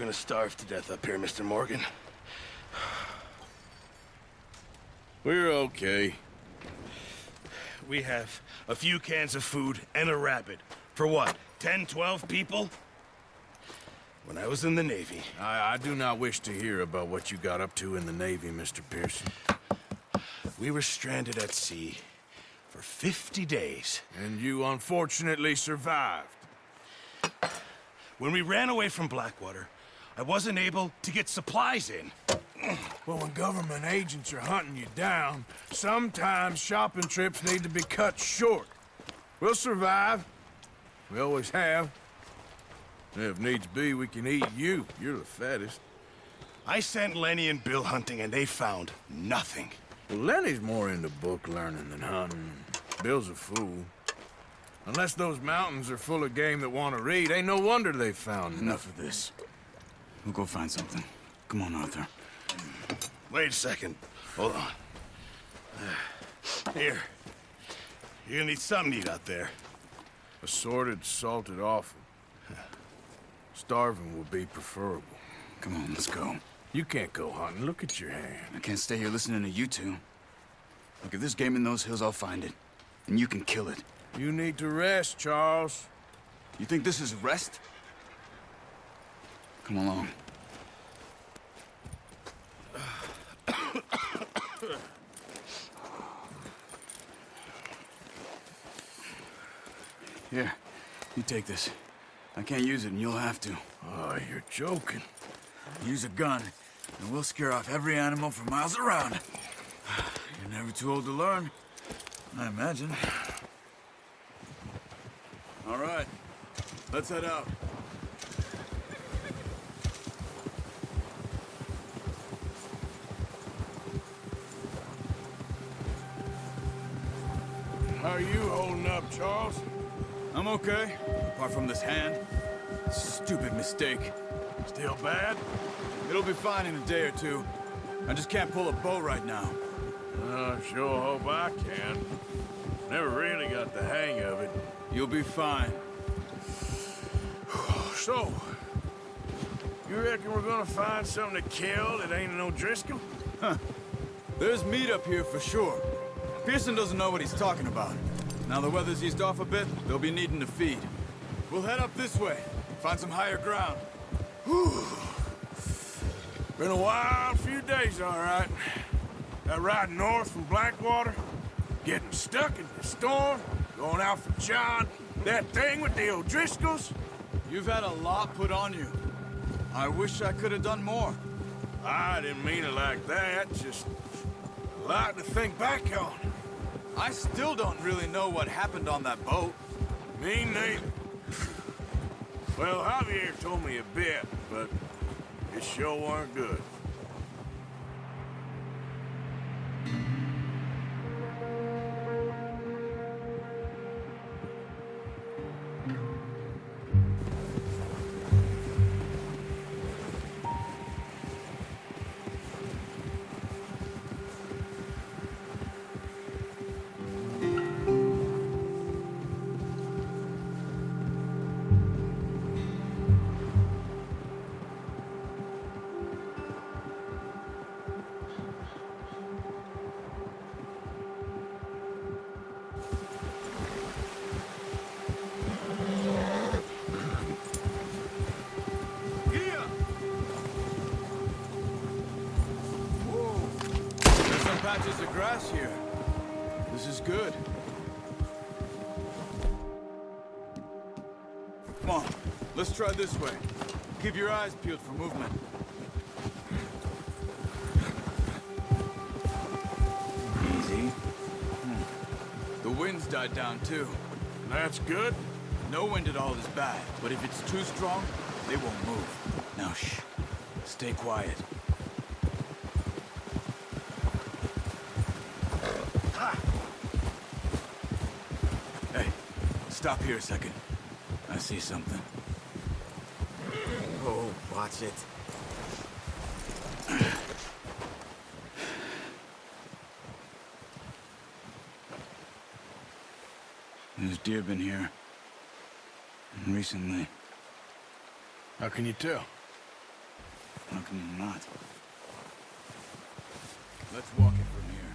gonna starve to death up here, Mr. Morgan. We're okay. We have a few cans of food and a rabbit. For what, 10, 12 people? When I was in the Navy... I do not wish to hear about what you got up to in the Navy, Mr. Pearson. We were stranded at sea for 50 days. And you unfortunately survived. When we ran away from Blackwater, I wasn't able to get supplies in. Well, when government agents are hunting you down, sometimes shopping trips need to be cut short. We'll survive. We always have. If needs be, we can eat you. You're the fattest. I sent Lenny and Bill hunting, and they found nothing. Well, Lenny's more into book learning than hunting. Bill's a fool. Unless those mountains are full of game that want to read, ain't no wonder they found Enough of this. We'll go find something. Come on, Arthur. Wait a second. Hold on. Here. You're gonna need something to eat out there. Assorted, salted offal. Starving will be preferable. Come on, let's go. You can't go hunting. Look at your hand. I can't stay here listening to you two. Look, if there's game in those hills, I'll find it. And you can kill it. You need to rest, Charles. You think this is rest? Come along. Here, you take this. I can't use it, and you'll have to. Oh, you're joking. Use a gun, and we'll scare off every animal for miles around. You're never too old to learn, I imagine. All right, let's head out. How are you holding up, Charles? I'm okay, apart from this hand. Stupid mistake. Still bad? It'll be fine in a day or two. I just can't pull a bow right now. I sure hope I can. Never really got the hang of it. You'll be fine. So, you reckon we're gonna find something to kill that ain't no Driscoll? Huh. There's meat up here for sure. Pearson doesn't know what he's talking about. Now the weather's eased off a bit, they'll be needing to feed. We'll head up this way, find some higher ground. Whew. Been a wild few days, all right. That ride north from Blackwater, getting stuck in the storm, going out for John, that thing with the O'Driscolls. You've had a lot put on you. I wish I could have done more. I didn't mean it like that, just a lot to think back on. I still don't really know what happened on that boat. Me neither. Well, Javier told me a bit, but it sure weren't good. Patches of grass here. This is good. Come on, let's try this way. Keep your eyes peeled for movement. Easy. The wind's died down too. That's good. No wind at all is bad, but if it's too strong, they won't move. Now shh. Stay quiet. Stop here a second. I see something. Oh, watch it. There's deer been here. Recently. How can you tell? How come you're not? Let's walk it from here.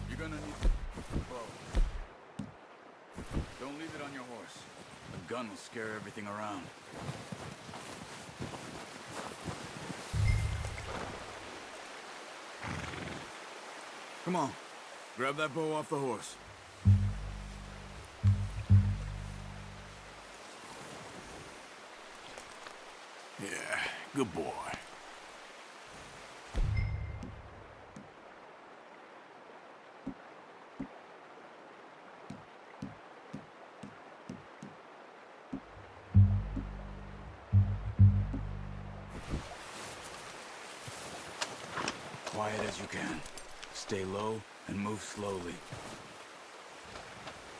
You're gonna need a bow. Don't leave it on your horse. A gun will scare everything around. Come on. Grab that bow off the horse. Yeah, good boy. Quiet as you can. Stay low and move slowly.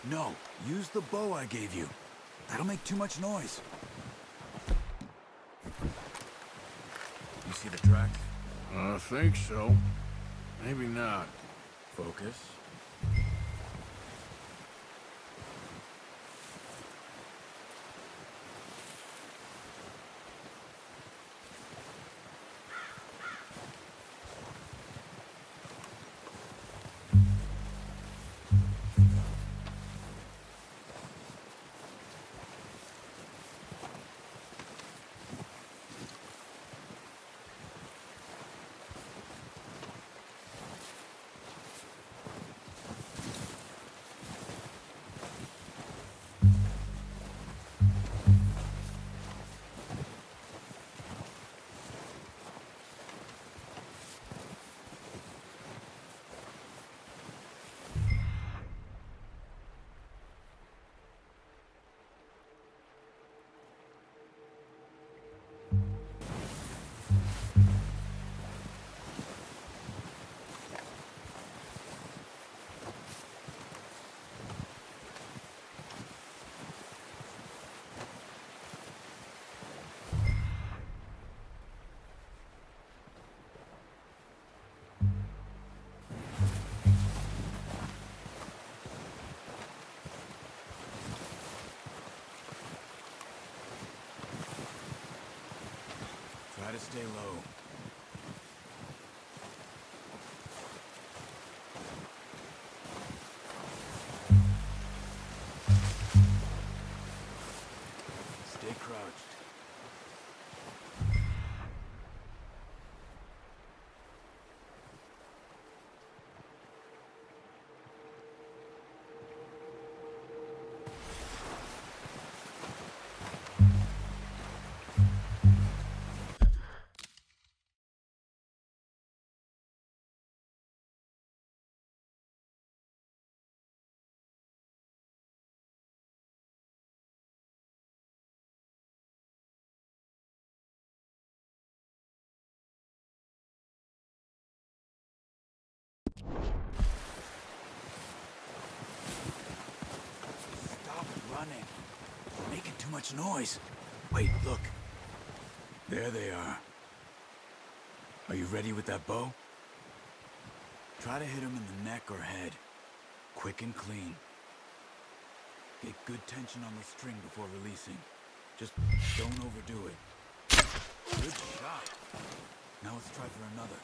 No, use the bow I gave you. That'll make too much noise. You see the tracks? I think so. Maybe not. Focus. Try to stay low. Stay crouched. Stop running. You're making too much noise. Wait, look. There they are. Are you ready with that bow? Try to hit him in the neck or head. Quick and clean. Get good tension on the string before releasing. Just don't overdo it. Good shot. Now let's try for another.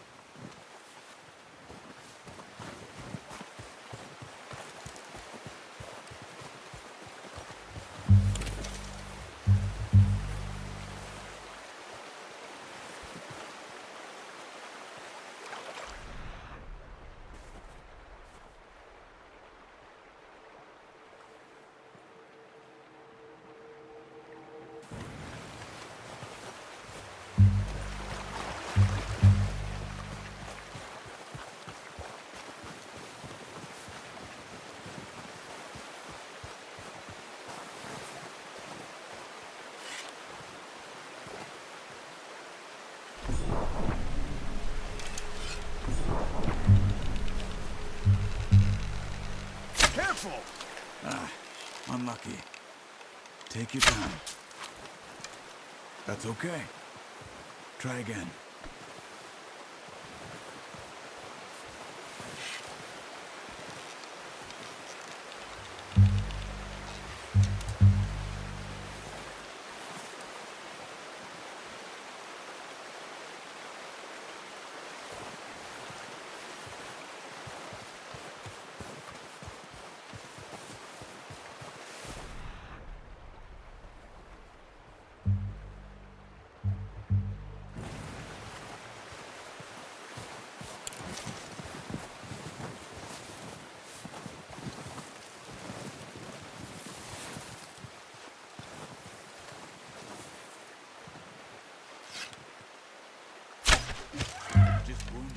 Careful! Ah, unlucky. Take your time. That's okay. Try again.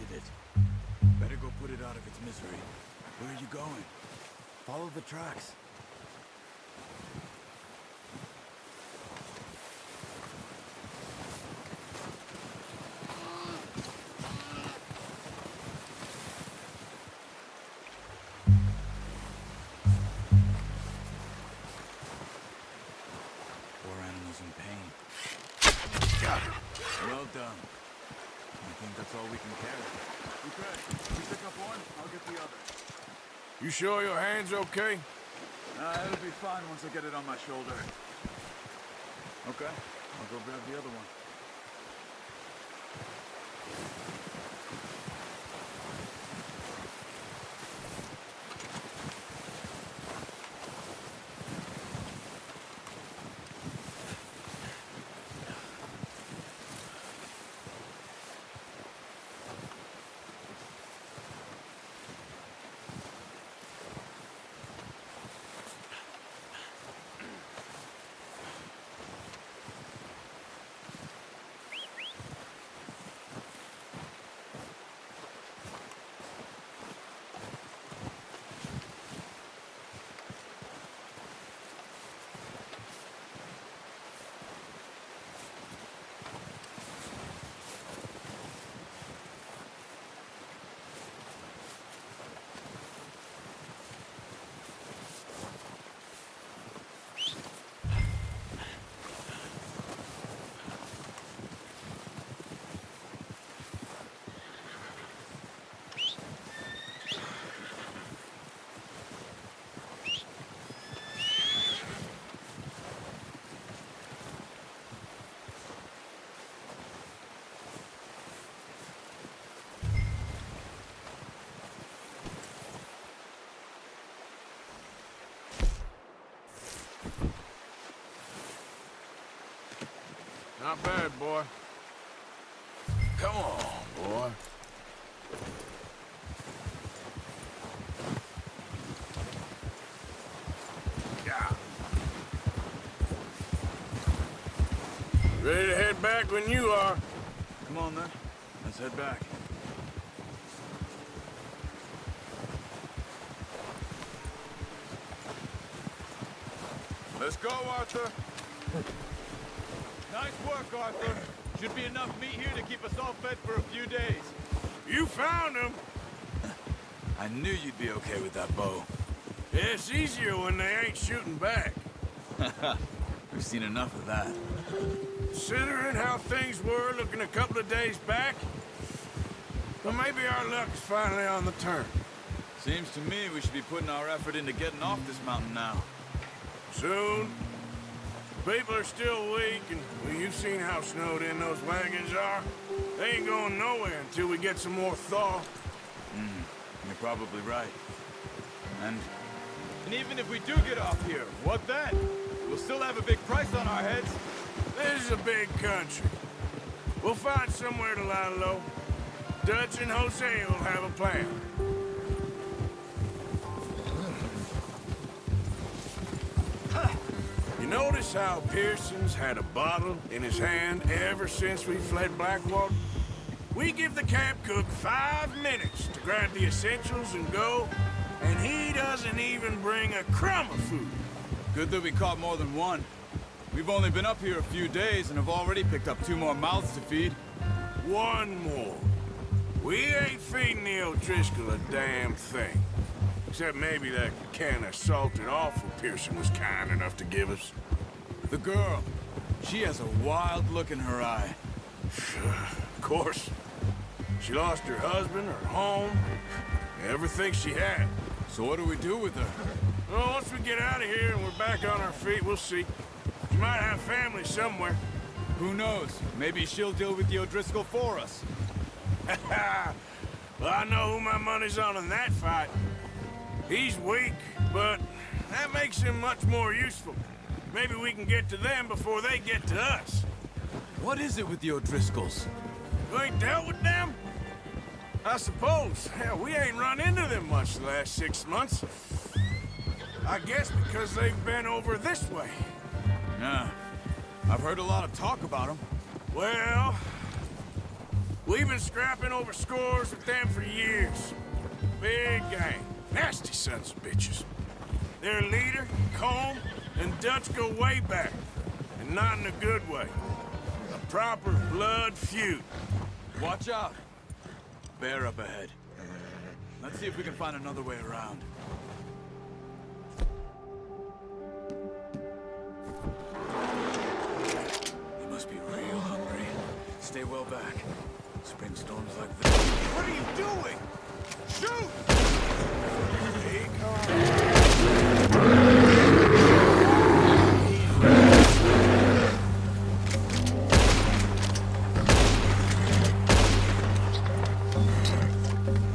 with it. Better go put it out of its misery. Where are you going? Follow the tracks. Poor animals in pain. Got it. Well done. I think that's all we can carry. Okay, you pick up one, I'll get the other. You sure your hand's okay? It'll be fine once I get it on my shoulder. Okay, I'll go grab the other one. Not bad, boy. Come on, boy. Yeah. Ready to head back when you are. Come on then, let's head back. Let's go, Arthur. Nice work, Arthur. Should be enough meat here to keep us all fed for a few days. You found him. I knew you'd be okay with that bow. Yeah, it's easier when they ain't shooting back. We've seen enough of that. Considering how things were looking a couple of days back, well, maybe our luck is finally on the turn. Seems to me we should be putting our effort into getting off this mountain now. Soon. People are still weak, and well, you've seen how snowed in those wagons are. They ain't going nowhere until we get some more thaw. You're probably right. And And even if we do get off here, what then? We'll still have a big price on our heads. This is a big country. We'll find somewhere to lie low. Dutch and Jose will have a plan. You notice how Pearson's had a bottle in his hand ever since we fled Blackwater? We give the camp cook 5 minutes to grab the essentials and go, and he doesn't even bring a crumb of food. good that we caught more than one. We've only been up here a few days and have already picked up 2 more mouths to feed. One more. We ain't feeding the O'Driscoll a damn thing. Except maybe that can of salted offal Pearson was kind enough to give us. The girl, she has a wild look in her eye. Of course. She lost her husband, her home, everything she had. So what do we do with her? Well, once we get out of here and we're back on our feet, we'll see. She might have family somewhere. Who knows? Maybe she'll deal with the O'Driscoll for us. Well, I know who my money's on in that fight. He's weak, but that makes him much more useful. Maybe we can get to them before they get to us. What is it with the O'Driscolls? You ain't dealt with them? I suppose. Hell, we ain't run into them much the last 6 months. I guess because they've been over this way. Yeah. I've heard a lot of talk about them. Well, We've been scrapping over scores with them for years. Big gang. Nasty sons of bitches. Their leader, Combe, and Dutch go way back. And not in a good way. A proper blood feud. Watch out. Bear up ahead. Let's see if we can find another way around. He must be real hungry. Stay well back. Spring storms like this. What are you doing? Shoot! Hey, come on.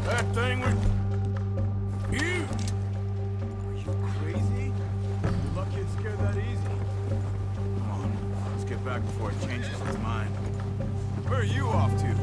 That thing was huge. Are you crazy? You're lucky it's scared that easy. Come on, let's get back before it changes its mind. Where are you off to?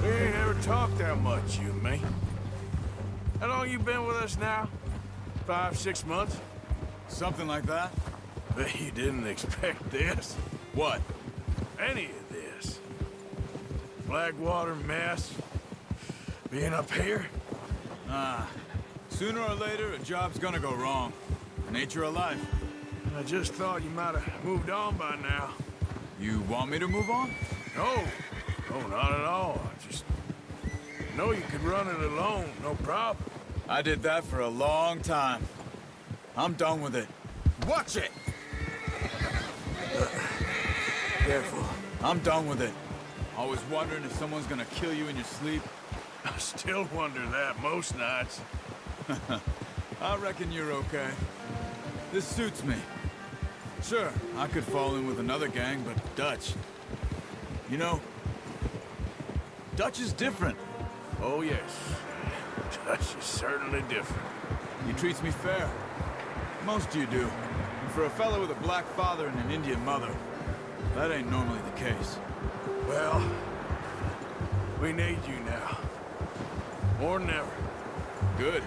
We ain't ever talked that much, you and me. How long you been with us now? 5, 6 months? Something like that? Bet you didn't expect this. What? Any of this. Blackwater mess. Being up here? Sooner or later, a job's gonna go wrong. Nature of life. I just thought you might have moved on by now. You want me to move on? No. No, not at all. I just know you could run it alone, no problem. I did that for a long time. I'm done with it. Watch it! Careful. I'm done with it. Always wondering if someone's gonna kill you in your sleep. I still wonder that most nights. I reckon you're okay. This suits me. Sure, I could fall in with another gang, but Dutch... You know, Dutch is different. Oh, yes. Dutch is certainly different. He treats me fair. Most of you do. And for a fellow with a black father and an Indian mother, that ain't normally the case. Well, we need you now. More than ever. Good.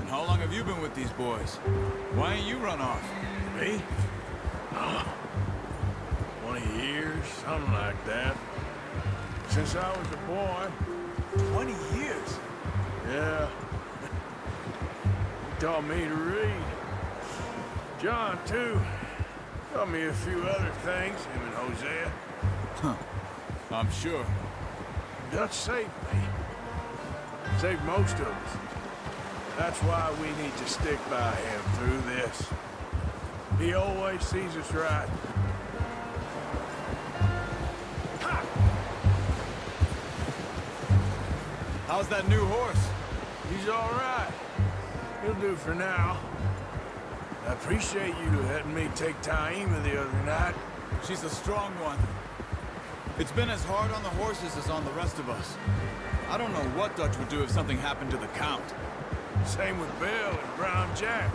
And how long have you been with these boys? Why ain't you run off? Me? Oh, 20 years, something like that. Since I was a boy. 20 years? Yeah. He taught me to read. John, too. Taught me a few other things, him and Hosea. I'm sure. Dutch saved me. Saved most of us. That's why we need to stick by him through this. He always sees us right. How's that new horse? He's all right. He'll do for now. I appreciate you letting me take Taima the other night. She's a strong one. It's been as hard on the horses as on the rest of us. I don't know what Dutch would do if something happened to the Count. Same with Bill and Brown Jack.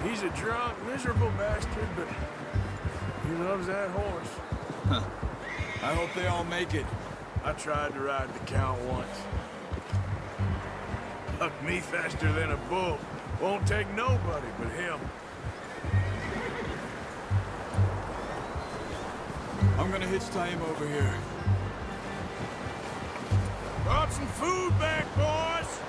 He's a drunk, miserable bastard, but he loves that horse. I hope they all make it. I tried to ride the Count once. Hucked me faster than a bull. Won't take nobody but him. I'm gonna hitch Taima over here. Brought some food back, boys!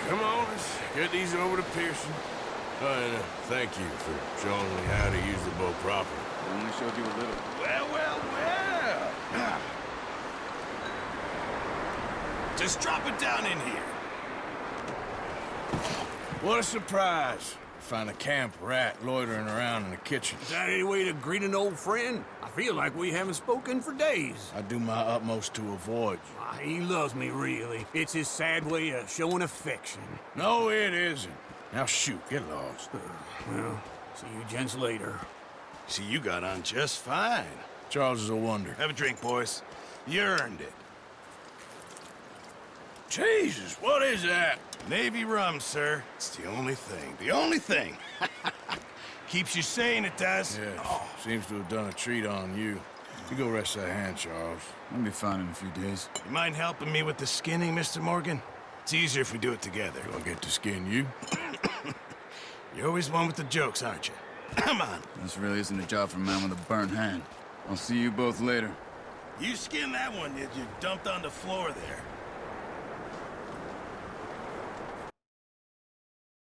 Come on, let's get these over to Pearson. And thank you for showing me how to use the bow properly. I only showed you a little. Well. Just drop it down in here. What a surprise. Find a camp rat loitering around in the kitchen. Is that any way to greet an old friend? I feel like we haven't spoken for days. I do my utmost to avoid you. He loves me, really. It's his sad way of showing affection. No, it isn't. Now shoot, get lost. Well, see you gents later. See, you got on just fine. Charles is a wonder. Have a drink, boys. You earned it. Jesus, what is that? Navy rum, sir. It's the only thing. The only thing. Keeps you sane, it does. Yeah, seems to have done a treat on you. You go rest that hand, Charles. I'll be fine in a few days. You mind helping me with the skinning, Mr. Morgan? It's easier if we do it together. Do I get to skin you? You're always one with the jokes, aren't you? Come on. This really isn't a job for a man with a burnt hand. I'll see you both later. You skinned that one you dumped on the floor there.